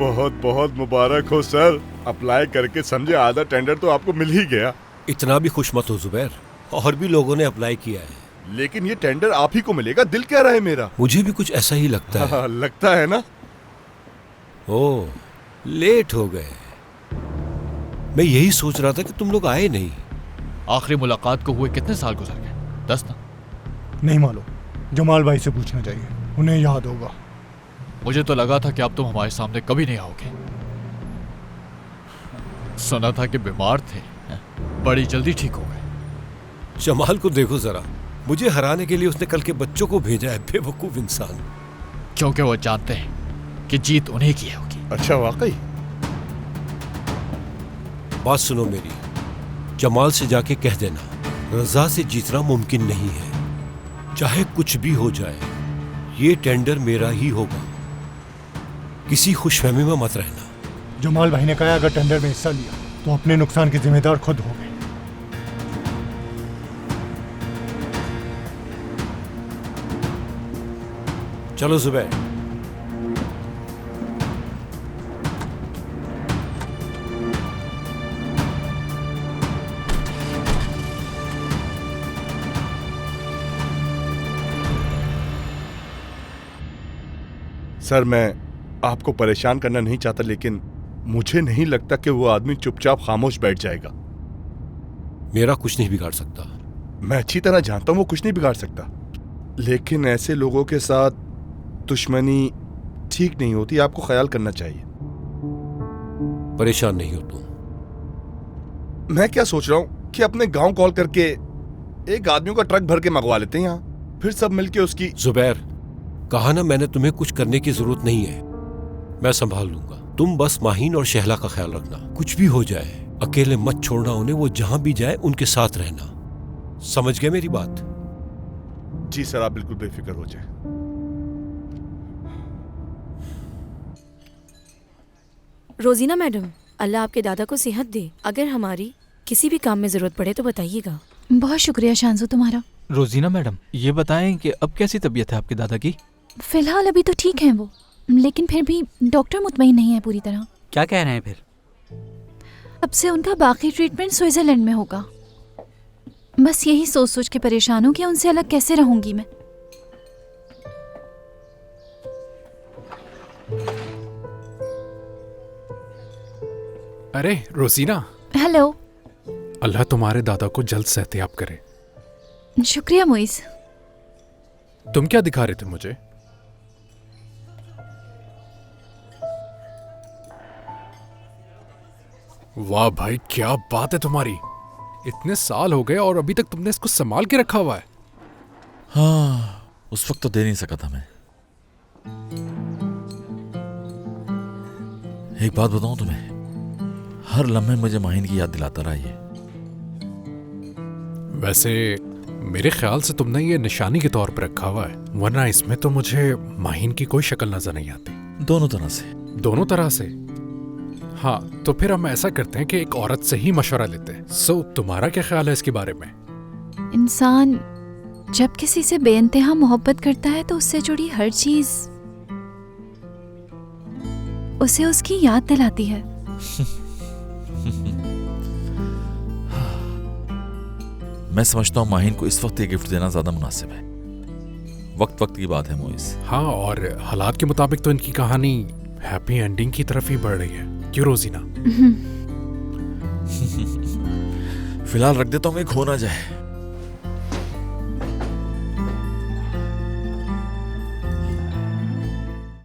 बहुत बहुत मुबारक हो सर। अप्लाई करके समझे आधा टेंडर तो आपको मिल ही गया। इतना भी खुश मत हो जुबैर, और भी लोगों ने अप्लाई किया है। लेकिन ये टेंडर आप ही को मिलेगा, दिल कह रहा है मेरा। मुझे भी कुछ ऐसा ही लगता है। लगता है ना। ओह, लेट हो गए। मैं यही सोच रहा था कि तुम लोग आए नहीं। आखिरी मुलाकात को हुए कितने साल गुजर गए? 10 ना? नहीं मालूम, जमाल भाई से पूछना चाहिए, उन्हें याद होगा। मुझे तो लगा था कि अब तुम हमारे सामने कभी नहीं आओगे। सुना था कि बीमार थे, बड़ी जल्दी ठीक हो गए। जमाल को देखो जरा, मुझे हराने के लिए उसने कल के बच्चों को भेजा है, बेवकूफ इंसान। क्योंकि वो जानते हैं कि जीत उन्हीं की होगी। अच्छा, वाकई? बात सुनो मेरी, जमाल से जाके कह देना रजा से जीतना मुमकिन नहीं है। चाहे कुछ भी हो जाए, ये टेंडर मेरा ही होगा। किसी खुशफहमी में मत रहना। जमाल भाई ने कहा अगर टेंडर में हिस्सा लिया तो अपने नुकसान के जिम्मेदार खुद होंगे। चलो जुबैर। सर, मैं आपको परेशान करना नहीं चाहता, लेकिन मुझे नहीं लगता कि वो आदमी चुपचाप खामोश बैठ जाएगा। मेरा कुछ नहीं बिगाड़ सकता। मैं अच्छी तरह जानता हूं वो कुछ नहीं बिगाड़ सकता, लेकिन ऐसे लोगों के साथ दुश्मनी ठीक नहीं होती। आपको ख्याल करना चाहिए। परेशान नहीं हो तुम। मैं क्या सोच रहा हूं कि अपने गांव कॉल करके एक आदमियों का ट्रक भर के मंगवा लेते हैं यहाँ, फिर सब मिलके उसकी। जुबैर, कहा ना मैंने, तुम्हें कुछ करने की जरूरत नहीं है, मैं संभाल लूंगा। तुम बस माहीन और शहला का ख्याल रखना। कुछ भी हो जाए अकेले मत छोड़ना उन्हें, वो जहां भी जाए उनके साथ रहना। समझ गए मेरी बात? जी सर, आप बिल्कुल बेफिक्र हो जाए। रोजीना मैडम, अल्लाह आपके दादा को सेहत दे। अगर हमारी किसी भी काम में जरूरत पड़े तो बताइएगा। बहुत शुक्रिया शांजू तुम्हारा। रोजीना मैडम, ये बताएं कि अब कैसी तबीयत है आपके दादा की? फिलहाल अभी तो ठीक हैं वो, लेकिन फिर भी डॉक्टर मुतमईन नहीं है पूरी तरह। क्या कह रहे हैं फिर? अब से उनका बाकी ट्रीटमेंट स्विट्जरलैंड में होगा। बस यही सोच सोच के परेशान हूँ कि उनसे अलग कैसे रहूंगी मैं। अरे रोजीना। हेलो। अल्लाह तुम्हारे दादा को जल्द सेहतयाब करे। शुक्रिया मोइस। तुम क्या दिखा रहे थे मुझे? वाह भाई, क्या बात है तुम्हारी। इतने साल हो गए और अभी तक तुमने इसको संभाल के रखा हुआ है। हाँ, उस वक्त तो दे नहीं सका था मैं। एक बात बताऊं तुम्हें, हर लम्हे मुझे माहिन की याद दिलाता रहा ये। वैसे मेरे ख्याल से तुमने ये निशानी के तौर पर रखा हुआ है, वरना इसमें तो मुझे माहिन की कोई शक्ल नजर नहीं आती। दोनों तरह से। दोनों तरह से? हाँ, तो फिर हम ऐसा करते हैं कि एक औरत से ही मशवरा लेते हैं। सो तुम्हारा क्या ख्याल है इसके बारे में? इंसान जब किसी से बेइंतहा मोहब्बत करता है तो उससे जुड़ी हर चीज उसे उसकी याद दिलाती है। मैं समझता हूँ माहिन को इस वक्त ये गिफ्ट देना ज्यादा मुनासिब है। वक्त वक्त की बात है मोइस। हाँ, और हालात के मुताबिक तो इनकी कहानी हैप्पी एंडिंग की तरफ ही बढ़ रही है। क्यों रोजीना? फिलहाल रख देता हूँ, खो ना जाए।